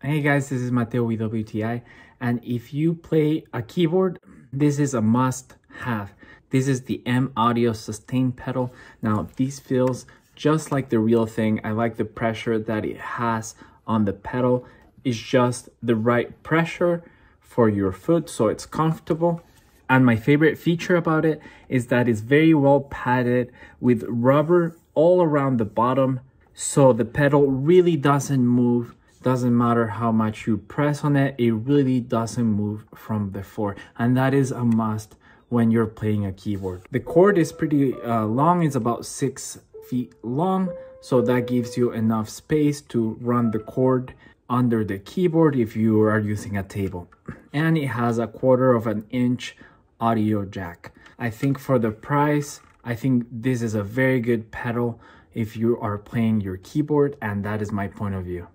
Hey guys, this is Mateo with WTI, and if you play a keyboard, this is a must-have. This is the M Audio Sustain pedal. Now, this feels just like the real thing. I like the pressure that it has on the pedal. It's just the right pressure for your foot, so it's comfortable. And my favorite feature about it is that it's very well padded with rubber all around the bottom, so the pedal really doesn't move. Doesn't matter how much you press on it, it really doesn't move from the floor. And that is a must when you're playing a keyboard. The cord is pretty long, it's about 6 feet long, so that gives you enough space to run the cord under the keyboard if you are using a table. And it has a 1/4 of an inch audio jack. I think for the price, I think this is a very good pedal if you are playing your keyboard, and that is my point of view.